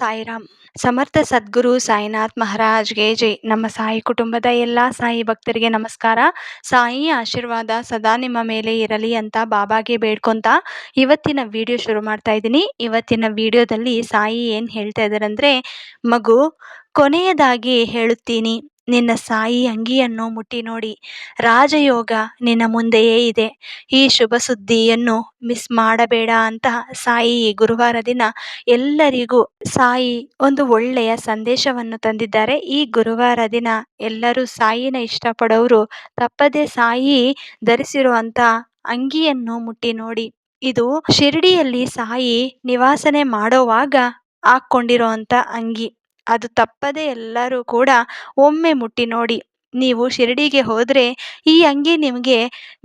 ಸಾಯಿರಾಮ್. ಸಮರ್ಥ ಸದ್ಗುರು ಸಾಯಿನಾಥ್ ಮಹಾರಾಜ್ಗೆ ಜೈ. ನಮ್ಮ ಸಾಯಿ ಕುಟುಂಬದ ಎಲ್ಲ ಸಾಯಿ ಭಕ್ತರಿಗೆ ನಮಸ್ಕಾರ. ಸಾಯಿ ಆಶೀರ್ವಾದ ಸದಾ ನಿಮ್ಮ ಮೇಲೆ ಇರಲಿ ಅಂತ ಬಾಬಾಗೆ ಬೇಡ್ಕೊಂತ ಇವತ್ತಿನ ವಿಡಿಯೋ ಶುರು ಮಾಡ್ತಾ ಇದ್ದೀನಿ. ಇವತ್ತಿನ ವಿಡಿಯೋದಲ್ಲಿ ಸಾಯಿ ಏನು ಹೇಳ್ತಾ ಇದ್ದಾರಂದ್ರೆ, ಮಗು, ಕೊನೆಯದಾಗಿ ಹೇಳುತ್ತೀನಿ, ನಿನ್ನ ಸಾಯಿ ಅಂಗಿಯನ್ನು ಮುಟ್ಟಿ ನೋಡಿ. ರಾಜಯೋಗ ನಿನ್ನ ಮುಂದೆಯೇ ಇದೆ. ಈ ಶುಭ ಸುದ್ದಿಯನ್ನು ಮಿಸ್ ಮಾಡಬೇಡ ಅಂತ ಸಾಯಿ ಗುರುವಾರ ದಿನ ಎಲ್ಲರಿಗೂ ಸಾಯಿ ಒಂದು ಒಳ್ಳೆಯ ಸಂದೇಶವನ್ನು ತಂದಿದ್ದಾರೆ. ಈ ಗುರುವಾರ ದಿನ ಎಲ್ಲರೂ ಸಾಯಿನ ಇಷ್ಟಪಡೋರು ತಪ್ಪದೆ ಸಾಯಿ ಧರಿಸಿರುವಂತ ಅಂಗಿಯನ್ನು ಮುಟ್ಟಿ ನೋಡಿ. ಇದು ಶಿರಡಿಯಲ್ಲಿ ಸಾಯಿ ನಿವಾಸನೆ ಮಾಡೋವಾಗ ಹಾಕೊಂಡಿರುವಂತ ಅಂಗಿ. ಅದು ತಪ್ಪದೆ ಎಲ್ಲರೂ ಕೂಡ ಒಮ್ಮೆ ಮುಟ್ಟಿ ನೋಡಿ. ನೀವು ಶಿರಡಿಗೆ ಹೋದ್ರೆ ಈ ಅಂಗಿ ನಿಮಗೆ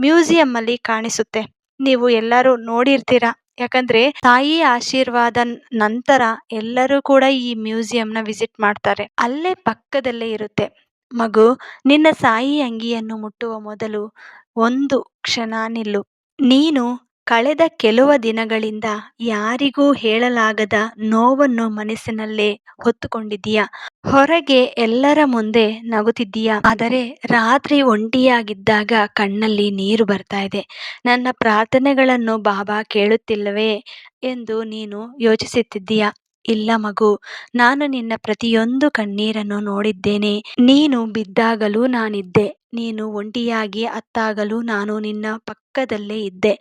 ಮ್ಯೂಸಿಯಂ ಅಲ್ಲಿ ಕಾಣಿಸುತ್ತೆ. ನೀವು ಎಲ್ಲರೂ ನೋಡಿರ್ತೀರಾ. ಯಾಕಂದ್ರೆ ತಾಯಿ ಆಶೀರ್ವಾದ ನಂತರ ಎಲ್ಲರೂ ಕೂಡ ಈ ಮ್ಯೂಸಿಯಂನ ವಿಸಿಟ್ ಮಾಡ್ತಾರೆ. ಅಲ್ಲೇ ಪಕ್ಕದಲ್ಲೇ ಇರುತ್ತೆ. ಮಗು, ನಿನ್ನ ಸಾಯಿ ಅಂಗಿಯನ್ನು ಮುಟ್ಟುವ ಮೊದಲು ಒಂದು ಕ್ಷಣ ನಿಲ್ಲು. ನೀನು ಕಳೆದ ಕೆಲವು ದಿನಗಳಿಂದ ಯಾರಿಗೂ ಹೇಳಲಾಗದ ನೋವನ್ನು ಮನಸ್ಸಿನಲ್ಲೇ ಹೊತ್ತುಕೊಂಡಿದ್ದೀಯಾ. ಹೊರಗೆ ಎಲ್ಲರ ಮುಂದೆ ನಗುತ್ತಿದ್ದೀಯಾ. ಆದರೆ ರಾತ್ರಿ ಒಂಟಿಯಾಗಿದ್ದಾಗ ಕಣ್ಣಲ್ಲಿ ನೀರು ಬರ್ತಾ ಇದೆ. ನನ್ನ ಪ್ರಾರ್ಥನೆಗಳನ್ನು ಬಾಬಾ ಕೇಳುತ್ತಿಲ್ಲವೇ ಎಂದು ನೀನು ಯೋಚಿಸುತ್ತಿದ್ದೀಯಾ. ಇಲ್ಲ ಮಗು, ನಾನು ನಿನ್ನ ಪ್ರತಿಯೊಂದು ಕಣ್ಣೀರನ್ನು ನೋಡಿದ್ದೇನೆ. ನೀನು ಬಿದ್ದಾಗಲೂ ನಾನಿದ್ದೆ. ನೀನು ಒಂಟಿಯಾಗಿ ಅತ್ತಾಗಲೂ ನಾನು ನಿನ್ನ ಪಕ್ಕದಲ್ಲೇ ಇದ್ದೆ.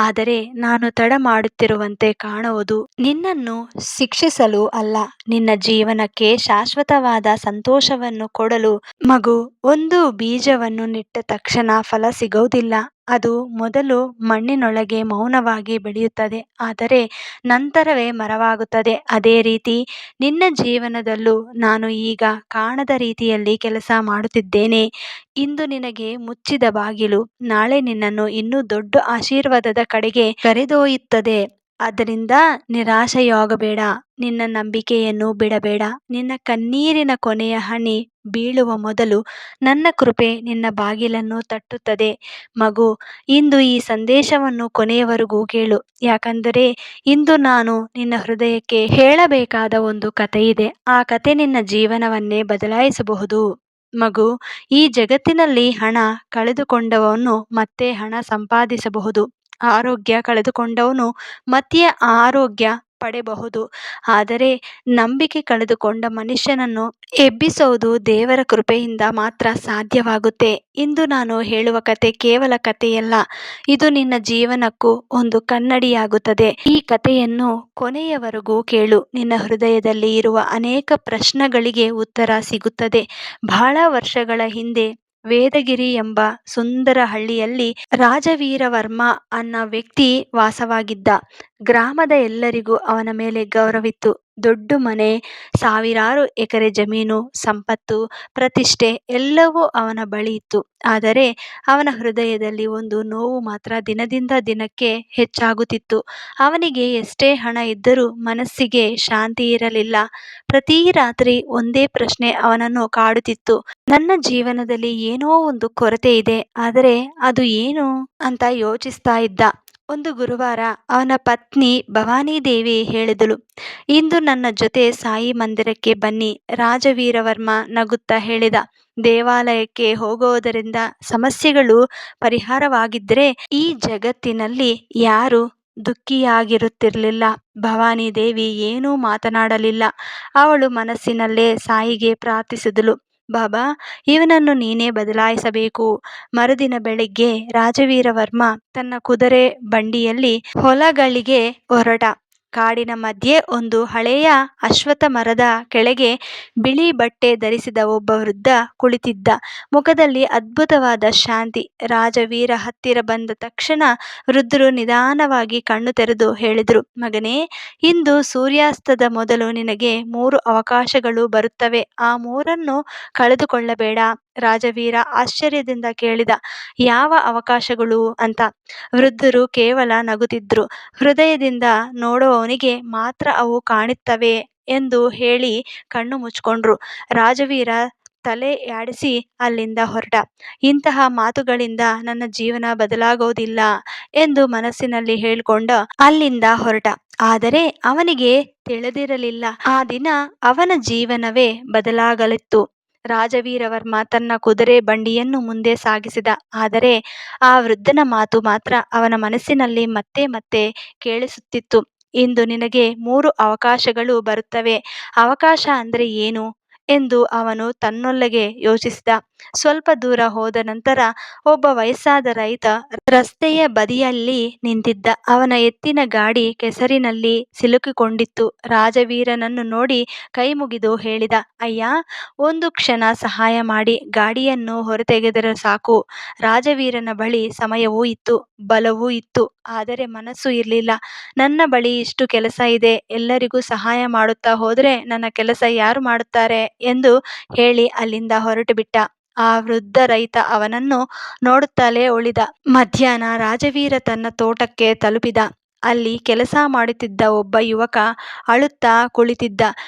ಆದರೆ ನಾನು ತಡ ಮಾಡುತ್ತಿರುವಂತೆ ಕಾಣುವುದು ನಿನ್ನನ್ನು ಶಿಕ್ಷಿಸಲು ಅಲ್ಲ, ನಿನ್ನ ಜೀವನಕ್ಕೆ ಶಾಶ್ವತವಾದ ಸಂತೋಷವನ್ನು ಕೊಡಲು. ಮಗು, ಒಂದು ಬೀಜವನ್ನು ನೆಟ್ಟ ತಕ್ಷಣ ಫಲ ಸಿಗೋದಿಲ್ಲ. ಅದು ಮೊದಲು ಮಣ್ಣಿನೊಳಗೆ ಮೌನವಾಗಿ ಬೆಳೆಯುತ್ತದೆ, ಆದರೆ ನಂತರವೇ ಮರವಾಗುತ್ತದೆ. ಅದೇ ರೀತಿ ನಿನ್ನ ಜೀವನದಲ್ಲೂ ನಾನು ಈಗ ಕಾಣದ ರೀತಿಯಲ್ಲಿ ಕೆಲಸ ಮಾಡುತ್ತಿದ್ದೇನೆ. ಇಂದು ನಿನಗೆ ಮುಚ್ಚಿದ ಬಾಗಿಲು ನಾಳೆ ನಿನ್ನನ್ನು ಇನ್ನೂ ದೊಡ್ಡ ಆಶೀರ್ವಾದದ ಕಡೆಗೆ ಕರೆದೊಯ್ಯುತ್ತದೆ. ಆದ್ದರಿಂದ ನಿರಾಶೆಯಾಗಬೇಡ. ನಿನ್ನ ನಂಬಿಕೆಯನ್ನು ಬಿಡಬೇಡ. ನಿನ್ನ ಕಣ್ಣೀರಿನ ಕೊನೆಯ ಹನಿ ಬೀಳುವ ಮೊದಲು ನನ್ನ ಕೃಪೆ ನಿನ್ನ ಬಾಗಿಲನ್ನು ತಟ್ಟುತ್ತದೆ. ಮಗು, ಇಂದು ಈ ಸಂದೇಶವನ್ನು ಕೊನೆಯವರೆಗೂ ಕೇಳು. ಯಾಕಂದರೆ ಇಂದು ನಾನು ನಿನ್ನ ಹೃದಯಕ್ಕೆ ಹೇಳಬೇಕಾದ ಒಂದು ಕತೆ ಇದೆ. ಆ ಕತೆ ನಿನ್ನ ಜೀವನವನ್ನೇ ಬದಲಾಯಿಸಬಹುದು. ಮಗು, ಈ ಜಗತ್ತಿನಲ್ಲಿ ಹಣ ಕಳೆದುಕೊಂಡವನು ಮತ್ತೆ ಹಣ ಸಂಪಾದಿಸಬಹುದು. ಆರೋಗ್ಯ ಕಳೆದುಕೊಂಡವನು ಮತ್ತೆ ಆರೋಗ್ಯ ಪಡೆಯಬಹುದು. ಆದರೆ ನಂಬಿಕೆ ಕಳೆದುಕೊಂಡ ಮನುಷ್ಯನನ್ನು ಎಬ್ಬಿಸುವುದು ದೇವರ ಕೃಪೆಯಿಂದ ಮಾತ್ರ ಸಾಧ್ಯವಾಗುತ್ತೆ. ಇಂದು ನಾನು ಹೇಳುವ ಕತೆ ಕೇವಲ ಕಥೆಯಲ್ಲ, ಇದು ನಿನ್ನ ಜೀವನಕ್ಕೂ ಒಂದು ಕನ್ನಡಿಯಾಗುತ್ತದೆ. ಈ ಕಥೆಯನ್ನು ಕೊನೆಯವರೆಗೂ ಕೇಳು. ನಿನ್ನ ಹೃದಯದಲ್ಲಿ ಇರುವ ಅನೇಕ ಪ್ರಶ್ನೆಗಳಿಗೆ ಉತ್ತರ ಸಿಗುತ್ತದೆ. ಬಹಳ ವರ್ಷಗಳ ಹಿಂದೆ ವೇದಗಿರಿ ಎಂಬ ಸುಂದರ ಹಳ್ಳಿಯಲ್ಲಿ ರಾಜವೀರವರ್ಮ ಅನ್ನೋ ವ್ಯಕ್ತಿ ವಾಸವಾಗಿದ್ದ. ಗ್ರಾಮದ ಎಲ್ಲರಿಗೂ ಅವನ ಮೇಲೆ ಗೌರವಿತ್ತು. ದೊಡ್ಡ ಮನೆ, ಸಾವಿರಾರು ಎಕರೆ ಜಮೀನು, ಸಂಪತ್ತು, ಪ್ರತಿಷ್ಠೆ ಎಲ್ಲವೂ ಅವನ ಬಳಿ ಇತ್ತು. ಆದರೆ ಅವನ ಹೃದಯದಲ್ಲಿ ಒಂದು ನೋವು ಮಾತ್ರ ದಿನದಿಂದ ದಿನಕ್ಕೆ ಹೆಚ್ಚಾಗುತ್ತಿತ್ತು. ಅವನಿಗೆ ಎಷ್ಟೇ ಹಣ ಇದ್ದರೂ ಮನಸ್ಸಿಗೆ ಶಾಂತಿ ಇರಲಿಲ್ಲ. ಪ್ರತಿ ರಾತ್ರಿ ಒಂದೇ ಪ್ರಶ್ನೆ ಅವನನ್ನು ಕಾಡುತ್ತಿತ್ತು. ನನ್ನ ಜೀವನದಲ್ಲಿ ಏನೋ ಒಂದು ಕೊರತೆ ಇದೆ, ಆದರೆ ಅದು ಏನು ಅಂತ ಯೋಚಿಸ್ತಾ ಇದ್ದ. ಒಂದು ಗುರುವಾರ ಅವನ ಪತ್ನಿ ಭವಾನಿದೇವಿ ಹೇಳಿದಳು, ಇಂದು ನನ್ನ ಜೊತೆ ಸಾಯಿ ಮಂದಿರಕ್ಕೆ ಬನ್ನಿ. ರಾಜವೀರವರ್ಮ ನಗುತ್ತಾ ಹೇಳಿದ, ದೇವಾಲಯಕ್ಕೆ ಹೋಗೋದರಿಂದ ಸಮಸ್ಯೆಗಳು ಪರಿಹಾರವಾಗಿದ್ದರೆ ಈ ಜಗತ್ತಿನಲ್ಲಿ ಯಾರು ದುಃಖಿಯಾಗಿರುತ್ತಿರಲಿಲ್ಲ. ಭವಾನಿ ದೇವಿ ಏನೂ ಮಾತನಾಡಲಿಲ್ಲ. ಅವಳು ಮನಸ್ಸಿನಲ್ಲೇ ಸಾಯಿಗೆ ಪ್ರಾರ್ಥಿಸಿದಳು, ಬಾಬಾ, ಇವನನ್ನು ನೀನೇ ಬದಲಾಯಿಸಬೇಕು. ಮರುದಿನ ಬೆಳಿಗ್ಗೆ ರಾಜವೀರವರ್ಮ ತನ್ನ ಕುದುರೆ ಬಂಡಿಯಲ್ಲಿ ಹೊಲಗಳಿಗೆ ಹೊರಟ. ಕಾಡಿನ ಮಧ್ಯೆ ಒಂದು ಹಳೆಯ ಅಶ್ವತ್ಥ ಮರದ ಕೆಳಗೆ ಬಿಳಿ ಬಟ್ಟೆ ಧರಿಸಿದ ಒಬ್ಬ ವೃದ್ಧ ಕುಳಿತಿದ್ದ. ಮುಖದಲ್ಲಿ ಅದ್ಭುತವಾದ ಶಾಂತಿ. ರಾಜವೀರ ಹತ್ತಿರ ಬಂದ ತಕ್ಷಣ ವೃದ್ಧರು ನಿಧಾನವಾಗಿ ಕಣ್ಣು ತೆರೆದು ಹೇಳಿದರು, ಮಗನೇ, ಇಂದು ಸೂರ್ಯಾಸ್ತದ ಮೊದಲು ನಿನಗೆ 3 ಅವಕಾಶಗಳು ಬರುತ್ತವೆ. ಆ 3ನ್ನು ಕಳೆದುಕೊಳ್ಳಬೇಡ. ರಾಜವೀರ ಆಶ್ಚರ್ಯದಿಂದ ಕೇಳಿದ, ಯಾವ ಅವಕಾಶಗಳು ಅಂತ. ವೃದ್ಧರು ಕೇವಲ ನಗುತ್ತಿದ್ರು. ಹೃದಯದಿಂದ ನೋಡುವವನಿಗೆ ಮಾತ್ರ ಅವು ಕಾಣುತ್ತವೆ ಎಂದು ಹೇಳಿ ಕಣ್ಣು ಮುಚ್ಕೊಂಡ್ರು. ರಾಜವೀರ ತಲೆ ಆಡಿಸಿ ಅಲ್ಲಿಂದ ಹೊರಟ. ಇಂತಹ ಮಾತುಗಳಿಂದ ನನ್ನ ಜೀವನ ಬದಲಾಗೋದಿಲ್ಲ ಎಂದು ಮನಸ್ಸಿನಲ್ಲಿ ಹೇಳ್ಕೊಂಡ ಅಲ್ಲಿಂದ ಹೊರಟ. ಆದರೆ ಅವನಿಗೆ ತಿಳಿದಿರಲಿಲ್ಲ ಆ ದಿನ ಅವನ ಜೀವನವೇ ಬದಲಾಗಲಿತ್ತು. ರಾಜವೀರವರ್ಮ ತನ್ನ ಕುದುರೆ ಬಂಡಿಯನ್ನು ಮುಂದೆ ಸಾಗಿಸಿದ. ಆದರೆ ಆ ವೃದ್ಧನ ಮಾತು ಮಾತ್ರ ಅವನ ಮನಸ್ಸಿನಲ್ಲಿ ಮತ್ತೆ ಮತ್ತೆ ಕೇಳಿಸುತ್ತಿತ್ತು. ಇಂದು ನಿನಗೆ 3 ಅವಕಾಶಗಳು ಬರುತ್ತವೆ. ಅವಕಾಶ ಅಂದ್ರೆ ಏನು ಎಂದು ಅವನು ತನ್ನೊಳಗೆ ಯೋಚಿಸಿದ. ಸ್ವಲ್ಪ ದೂರ ಹೋದ ನಂತರ ಒಬ್ಬ ವಯಸ್ಸಾದ ರೈತ ರಸ್ತೆಯ ಬದಿಯಲ್ಲಿ ನಿಂತಿದ್ದ. ಅವನ ಎತ್ತಿನ ಗಾಡಿ ಕೆಸರಿನಲ್ಲಿ ಸಿಲುಕಿಕೊಂಡಿತ್ತು. ರಾಜವೀರನನ್ನು ನೋಡಿ ಕೈ ಮುಗಿದು ಹೇಳಿದ, ಅಯ್ಯ, ಒಂದು ಕ್ಷಣ ಸಹಾಯ ಮಾಡಿ, ಗಾಡಿಯನ್ನು ಹೊರತೆಗೆದರೆ ಸಾಕು. ರಾಜವೀರನ ಬಳಿ ಸಮಯವೂ ಇತ್ತು, ಬಲವೂ ಇತ್ತು, ಆದರೆ ಮನಸ್ಸು ಇರಲಿಲ್ಲ. ನನ್ನ ಬಳಿ ಇಷ್ಟು ಕೆಲಸ ಇದೆ, ಎಲ್ಲರಿಗೂ ಸಹಾಯ ಮಾಡುತ್ತಾ ಹೋದರೆ ನನ್ನ ಕೆಲಸ ಯಾರು ಮಾಡುತ್ತಾರೆ ಎಂದು ಹೇಳಿ ಅಲ್ಲಿಂದ ಹೊರಟುಬಿಟ್ಟ. ಆ ವೃದ್ಧ ರೈತ ಅವನನ್ನು ನೋಡುತ್ತಲೇ ಉಳಿದ. ಮಧ್ಯಾಹ್ನ ರಾಜವೀರ ತನ್ನ ತೋಟಕ್ಕೆ ತಲುಪಿದ. ಅಲ್ಲಿ ಕೆಲಸ ಮಾಡುತ್ತಿದ್ದ ಒಬ್ಬ ಯುವಕ ಅಳುತ್ತಾ ಕುಳಿತಿದ್ದ.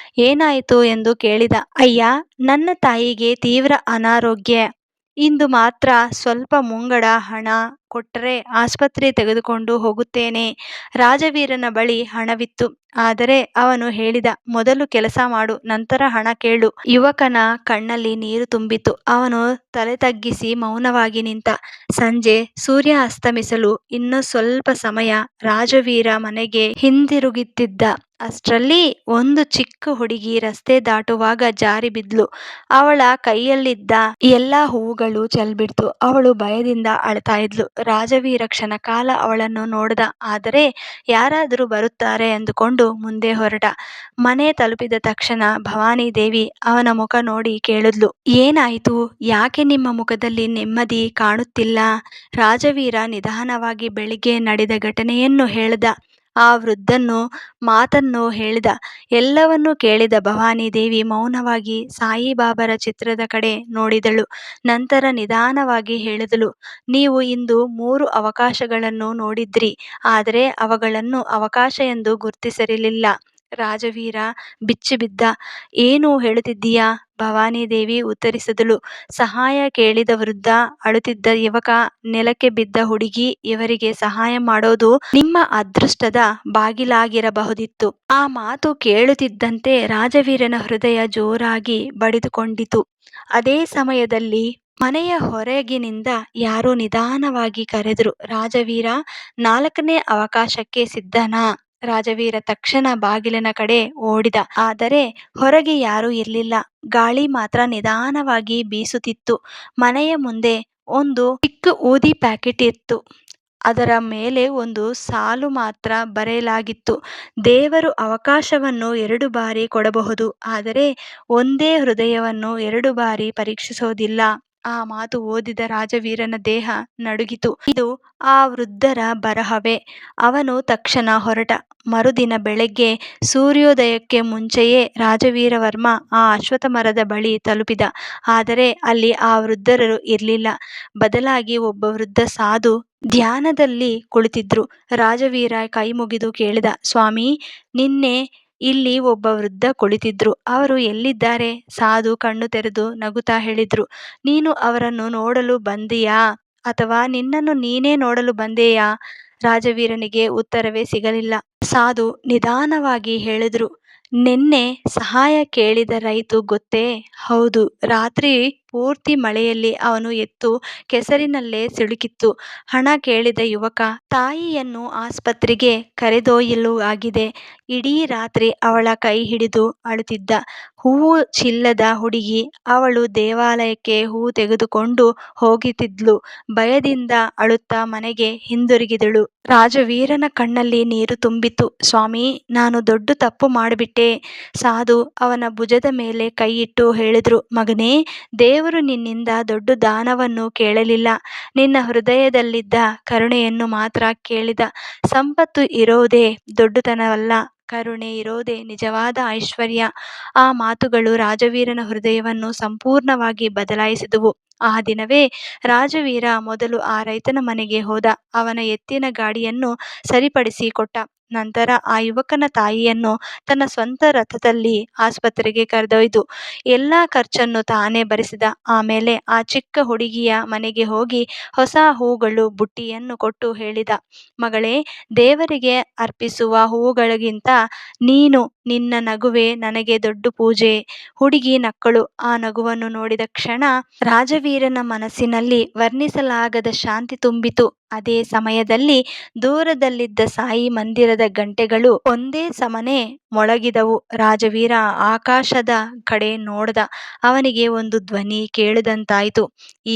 ಏನಾಯಿತು ಎಂದು ಕೇಳಿದ. ಅಯ್ಯ, ನನ್ನ ತಾಯಿಗೆ ತೀವ್ರ ಅನಾರೋಗ್ಯ. ಇಂದು ಮಾತ್ರ ಸ್ವಲ್ಪ ಮುಂಗಡ ಹಣ ಕೊಟ್ಟರೆ ಆಸ್ಪತ್ರೆ ತೆಗೆದುಕೊಂಡು ಹೋಗುತ್ತೇನೆ. ರಾಜವೀರನ ಬಳಿ ಹಣವಿತ್ತು. ಆದರೆ ಅವನು ಹೇಳಿದ, ಮೊದಲು ಕೆಲಸ ಮಾಡು, ನಂತರ ಹಣ ಕೇಳು. ಯುವಕನ ಕಣ್ಣಲ್ಲಿ ನೀರು ತುಂಬಿತು. ಅವನು ತಲೆ ತಗ್ಗಿಸಿ ಮೌನವಾಗಿ ನಿಂತ. ಸಂಜೆ ಸೂರ್ಯ ಅಸ್ತಮಿಸಲು ಇನ್ನು ಸ್ವಲ್ಪ ಸಮಯ. ರಾಜವೀರ ಮನೆಗೆ ಹಿಂದಿರುಗುತ್ತಿದ್ದ. ಅಷ್ಟರಲ್ಲಿ ಒಂದು ಚಿಕ್ಕ ಹುಡುಗಿ ರಸ್ತೆ ದಾಟುವಾಗ ಜಾರಿ ಬಿದ್ಲು. ಅವಳ ಕೈಯಲ್ಲಿದ್ದ ಎಲ್ಲಾ ಹೂವುಗಳು ಚೆಲ್ಬಿಡ್ತು. ಅವಳು ಭಯದಿಂದ ಅಳ್ತಾ ಇದ್ಲು. ರಾಜವೀರ ಕ್ಷಣಕಾಲ ಅವಳನ್ನು ನೋಡ್ದ. ಆದರೆ ಯಾರಾದರೂ ಬರುತ್ತಾರೆ ಎಂದುಕೊಂಡು ಮುಂದೆ ಹೊರಟ. ಮನೆ ತಲುಪಿದ ತಕ್ಷಣ ಭವಾನಿ ದೇವಿ ಅವನ ಮುಖ ನೋಡಿ ಕೇಳಿದ್ಲು, ಏನಾಯಿತು? ಯಾಕೆ ನಿಮ್ಮ ಮುಖದಲ್ಲಿ ನೆಮ್ಮದಿ ಕಾಣುತ್ತಿಲ್ಲ? ರಾಜವೀರ ನಿಧಾನವಾಗಿ ಬೆಳಿಗ್ಗೆ ನಡೆದ ಘಟನೆಯನ್ನು ಹೇಳ್ದ. ಆ ವೃದ್ಧನು ಮಾತನ್ನು ಹೇಳಿದ. ಎಲ್ಲವನ್ನೂ ಕೇಳಿದ ಭವಾನಿ ದೇವಿ ಮೌನವಾಗಿ ಸಾಯಿಬಾಬಾರ ಚಿತ್ರದ ಕಡೆ ನೋಡಿದಳು. ನಂತರ ನಿಧಾನವಾಗಿ ಹೇಳಿದಳು, ನೀವು ಇಂದು 3 ಅವಕಾಶಗಳನ್ನು ನೋಡಿದ್ರಿ, ಆದರೆ ಅವುಗಳನ್ನು ಅವಕಾಶ ಎಂದು ಗುರುತಿಸಿರಲಿಲ್ಲ. ರಾಜವೀರ ಬಿಚ್ಚಿಬಿದ್ದ. ಏನು ಹೇಳುತ್ತಿದ್ದೀಯಾ? ಭವಾನಿ ದೇವಿ ಉತ್ತರಿಸಿದಳು. ಸಹಾಯ ಕೇಳಿದ ವೃದ್ಧ, ಅಳುತ್ತಿದ್ದ ಯುವಕ, ನೆಲಕ್ಕೆ ಬಿದ್ದ ಹುಡುಗಿ, ಇವರಿಗೆ ಸಹಾಯ ಮಾಡೋದು ನಿಮ್ಮ ಅದೃಷ್ಟದ ಬಾಗಿಲಾಗಿರಬಹುದಿತ್ತು. ಆ ಮಾತು ಕೇಳುತ್ತಿದ್ದಂತೆ ರಾಜವೀರನ ಹೃದಯ ಜೋರಾಗಿ ಬಡಿದುಕೊಂಡಿತು. ಅದೇ ಸಮಯದಲ್ಲಿ ಮನೆಯ ಹೊರಗಿನಿಂದ ಯಾರೋ ನಿಧಾನವಾಗಿ ಕರೆದರು, ರಾಜವೀರ, 4ನೇ ಅವಕಾಶಕ್ಕೆ ಸಿದ್ಧನಾ? ರಾಜವೀರ ತಕ್ಷಣ ಬಾಗಿಲಿನ ಕಡೆ ಓಡಿದ. ಆದರೆ ಹೊರಗೆ ಯಾರೂ ಇರಲಿಲ್ಲ. ಗಾಳಿ ಮಾತ್ರ ನಿಧಾನವಾಗಿ ಬೀಸುತ್ತಿತ್ತು. ಮನೆಯ ಮುಂದೆ ಒಂದು ಚಿಕ್ಕ ಊದಿ ಪ್ಯಾಕೆಟ್ ಇತ್ತು. ಅದರ ಮೇಲೆ ಒಂದು ಸಾಲು ಮಾತ್ರ ಬರೆಯಲಾಗಿತ್ತು, ದೇವರು ಅವಕಾಶವನ್ನು 2 ಬಾರಿ ಕೊಡಬಹುದು, ಆದರೆ ಒಂದೇ ಹೃದಯವನ್ನು 2 ಬಾರಿ ಪರೀಕ್ಷಿಸೋದಿಲ್ಲ. ಆ ಮಾತು ಓದಿದ ರಾಜವೀರನ ದೇಹ ನಡುಗಿತು. ಇದು ಆ ವೃದ್ಧರ ಬರಹವೇ. ಅವನು ತಕ್ಷಣ ಹೊರಟ. ಮರುದಿನ ಬೆಳಗ್ಗೆ ಸೂರ್ಯೋದಯಕ್ಕೆ ಮುಂಚೆಯೇ ರಾಜವೀರವರ್ಮ ಆ ಅಶ್ವತ್ಥ ಮರದ ಬಳಿ ತಲುಪಿದ. ಆದರೆ ಅಲ್ಲಿ ಆ ವೃದ್ಧರು ಇರಲಿಲ್ಲ. ಬದಲಾಗಿ ಒಬ್ಬ ವೃದ್ಧ ಸಾಧು ಧ್ಯಾನದಲ್ಲಿ ಕುಳಿತಿದ್ರು. ರಾಜವೀರ ಕೈ ಮುಗಿದು ಕೇಳಿದ, ಸ್ವಾಮಿ, ನಿನ್ನೆ ಇಲ್ಲಿ ಒಬ್ಬ ವೃದ್ಧ ಕುಳಿತಿದ್ರು, ಅವರು ಎಲ್ಲಿದ್ದಾರೆ? ಸಾಧು ಕಣ್ಣು ತೆರೆದು ನಗುತ್ತಾ ಹೇಳಿದ್ರು, ನೀನು ಅವರನ್ನು ನೋಡಲು ಬಂದೆಯಾ, ಅಥವಾ ನಿನ್ನನ್ನು ನೀನೇ ನೋಡಲು ಬಂದೆಯಾ? ರಾಜವೀರನಿಗೆ ಉತ್ತರವೇ ಸಿಗಲಿಲ್ಲ. ಸಾಧು ನಿಧಾನವಾಗಿ ಹೇಳಿದ್ರು, ನಿನ್ನೆ ಸಹಾಯ ಕೇಳಿದ ರೈತ ಗೊತ್ತೇ? ಹೌದು. ರಾತ್ರಿ ಪೂರ್ತಿ ಮಳೆಯಲ್ಲಿ ಅವನು ಎತ್ತು ಕೆಸರಿನಲ್ಲೇ ಸಿಲುಕಿತ್ತು. ಹಣ ಕೇಳಿದ ಯುವಕ, ತಾಯಿಯನ್ನು ಆಸ್ಪತ್ರೆಗೆ ಕರೆದೊಯ್ಯಲು ಆಗಿದೆ. ಇಡೀ ರಾತ್ರಿ ಅವಳ ಕೈ ಹಿಡಿದು ಅಳುತ್ತಿದ್ದ. ಹೂವು ಚಿಲ್ಲದ ಹುಡುಗಿ, ಅವಳು ದೇವಾಲಯಕ್ಕೆ ಹೂವು ತೆಗೆದುಕೊಂಡು ಹೋಗುತ್ತಿದ್ಲು. ಭಯದಿಂದ ಅಳುತ್ತಾ ಮನೆಗೆ ಹಿಂದಿರುಗಿದಳು. ರಾಜವೀರನ ಕಣ್ಣಲ್ಲಿ ನೀರು ತುಂಬಿತು. ಸ್ವಾಮಿ, ನಾನು ದೊಡ್ಡ ತಪ್ಪು ಮಾಡಿಬಿಟ್ಟೆ. ಸಾಧು ಅವನ ಭುಜದ ಮೇಲೆ ಕೈ ಇಟ್ಟು ಹೇಳಿದ್ರು, ಮಗನೇ, ದೇವರು ನಿನ್ನಿಂದ ದೊಡ್ಡ ದಾನವನ್ನು ಕೇಳಲಿಲ್ಲ, ನಿನ್ನ ಹೃದಯದಲ್ಲಿದ್ದ ಕರುಣೆಯನ್ನು ಮಾತ್ರ ಕೇಳಿದ. ಸಂಪತ್ತು ಇರೋದೇ ದೊಡ್ಡತನವಲ್ಲ, ಕರುಣೆ ಇರೋದೇ ನಿಜವಾದ ಐಶ್ವರ್ಯ. ಆ ಮಾತುಗಳು ರಾಜವೀರನ ಹೃದಯವನ್ನು ಸಂಪೂರ್ಣವಾಗಿ ಬದಲಾಯಿಸಿದವು. ಆ ದಿನವೇ ರಾಜವೀರ ಮೊದಲು ಆ ರೈತನ ಮನೆಗೆ ಹೋದ. ಅವನ ಎತ್ತಿನ ಗಾಡಿಯನ್ನು ಸರಿಪಡಿಸಿ ಕೊಟ್ಟ. ನಂತರ ಆ ಯುವಕನ ತಾಯಿಯನ್ನು ತನ್ನ ಸ್ವಂತ ರಥದಲ್ಲಿ ಆಸ್ಪತ್ರೆಗೆ ಕರೆದೊಯ್ದು ಎಲ್ಲ ಖರ್ಚನ್ನು ತಾನೇ ಭರಿಸಿದ. ಆಮೇಲೆ ಆ ಚಿಕ್ಕ ಹುಡುಗಿಯ ಮನೆಗೆ ಹೋಗಿ ಹೊಸ ಹೂಗಳು ಬುಟ್ಟಿಯನ್ನು ಕೊಟ್ಟು ಹೇಳಿದ, ಮಗಳೇ, ದೇವರಿಗೆ ಅರ್ಪಿಸುವ ಹೂಗಳಿಗಿಂತ ನೀನು ನಿನ್ನ ನಗುವೆ ನನಗೆ ದೊಡ್ಡ ಪೂಜೆ. ಹುಡುಗಿ ನಕ್ಕಳು. ಆ ನಗುವನ್ನು ನೋಡಿದ ಕ್ಷಣ ರಾಜವೀರನ ಮನಸ್ಸಿನಲ್ಲಿ ವರ್ಣಿಸಲಾಗದ ಶಾಂತಿ ತುಂಬಿತು. ಅದೇ ಸಮಯದಲ್ಲಿ ದೂರದಲ್ಲಿದ್ದ ಸಾಯಿ ಮಂದಿರದ ಗಂಟೆಗಳು ಒಂದೇ ಸಮನೆ ಮೊಳಗಿದವು. ರಾಜವೀರ ಆಕಾಶದ ಕಡೆ ನೋಡ್ದ. ಅವನಿಗೆ ಒಂದು ಧ್ವನಿ ಕೇಳಿದಂತಾಯ್ತು.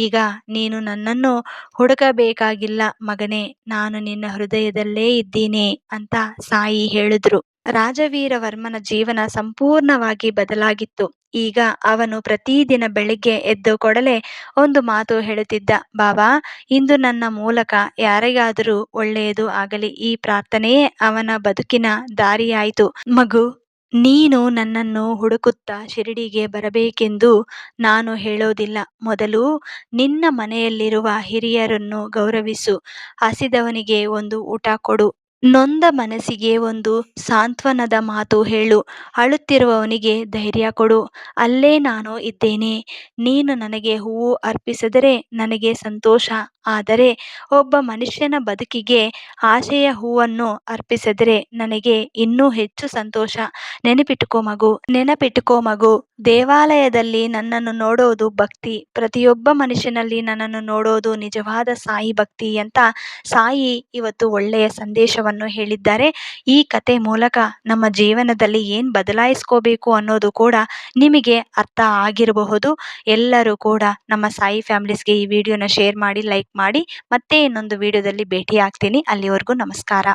ಈಗ ನೀನು ನನ್ನನ್ನು ಹುಡುಕಬೇಕಾಗಿಲ್ಲ ಮಗನೇ, ನಾನು ನಿನ್ನ ಹೃದಯದಲ್ಲೇ ಇದ್ದೀನಿ ಅಂತ ಸಾಯಿ ಹೇಳಿದ್ರು. ರಾಜವೀರವರ್ಮನ ಜೀವನ ಸಂಪೂರ್ಣವಾಗಿ ಬದಲಾಗಿತ್ತು. ಈಗ ಅವನು ಪ್ರತಿದಿನ ಬೆಳಿಗ್ಗೆ ಎದ್ದ ಕೂಡಲೇ ಒಂದು ಮಾತು ಹೇಳುತ್ತಿದ್ದ, ಬಾಬಾ, ಇಂದು ನನ್ನ ಮೂಲಕ ಯಾರಿಗಾದರೂ ಒಳ್ಳೆಯದು ಆಗಲಿ. ಈ ಪ್ರಾರ್ಥನೆಯೇ ಅವನ ಬದುಕಿನ ದಾರಿಯಾಯಿತು. ಮಗು, ನೀನು ನನ್ನನ್ನು ಹುಡುಕುತ್ತಾ ಶಿರಡಿಗೆ ಬರಬೇಕೆಂದು ನಾನು ಹೇಳೋದಿಲ್ಲ. ಮೊದಲು ನಿನ್ನ ಮನೆಯಲ್ಲಿರುವ ಹಿರಿಯರನ್ನು ಗೌರವಿಸು. ಹಸಿದವನಿಗೆ ಒಂದು ಊಟ ಕೊಡು. ನೊಂದ ಮನಸ್ಸಿಗೆ ಒಂದು ಸಾಂತ್ವನದ ಮಾತು ಹೇಳು. ಅಳುತ್ತಿರುವವನಿಗೆ ಧೈರ್ಯ ಕೊಡು. ಅಲ್ಲೇ ನಾನು ಇದ್ದೇನೆ. ನೀನು ನನಗೆ ಹೂವು ಅರ್ಪಿಸಿದರೆ ನನಗೆ ಸಂತೋಷ. ಆದರೆ ಒಬ್ಬ ಮನುಷ್ಯನ ಬದುಕಿಗೆ ಆಶೆಯ ಹೂವನ್ನು ಅರ್ಪಿಸಿದರೆ ನನಗೆ ಇನ್ನೂ ಹೆಚ್ಚು ಸಂತೋಷ. ನೆನಪಿಟ್ಟುಕೋ ಮಗು, ದೇವಾಲಯದಲ್ಲಿ ನನ್ನನ್ನು ನೋಡೋದು ಭಕ್ತಿ. ಪ್ರತಿಯೊಬ್ಬ ಮನುಷ್ಯನಲ್ಲಿ ನನ್ನನ್ನು ನೋಡೋದು ನಿಜವಾದ ಸಾಯಿ ಭಕ್ತಿ ಅಂತ ಸಾಯಿ ಇವತ್ತು ಒಳ್ಳೆಯ ಸಂದೇಶವನ್ನು ಹೇಳಿದ್ದಾರೆ. ಈ ಕತೆ ಮೂಲಕ ನಮ್ಮ ಜೀವನದಲ್ಲಿ ಏನು ಬದಲಾಯಿಸ್ಕೋಬೇಕು ಅನ್ನೋದು ಕೂಡ ನಿಮಗೆ ಅರ್ಥ ಆಗಿರಬಹುದು. ಎಲ್ಲರೂ ಕೂಡ ನಮ್ಮ ಸಾಯಿ ಫ್ಯಾಮಿಲೀಸ್ಗೆ ಈ ವಿಡಿಯೋನ ಶೇರ್ ಮಾಡಿ, ಲೈಕ್ ಮಾಡಿ. ಮತ್ತೆ ಇನ್ನೊಂದು ವಿಡಿಯೋದಲ್ಲಿ ಭೇಟಿ ಆಗ್ತೀನಿ. ಅಲ್ಲಿವರೆಗೂ ನಮಸ್ಕಾರ.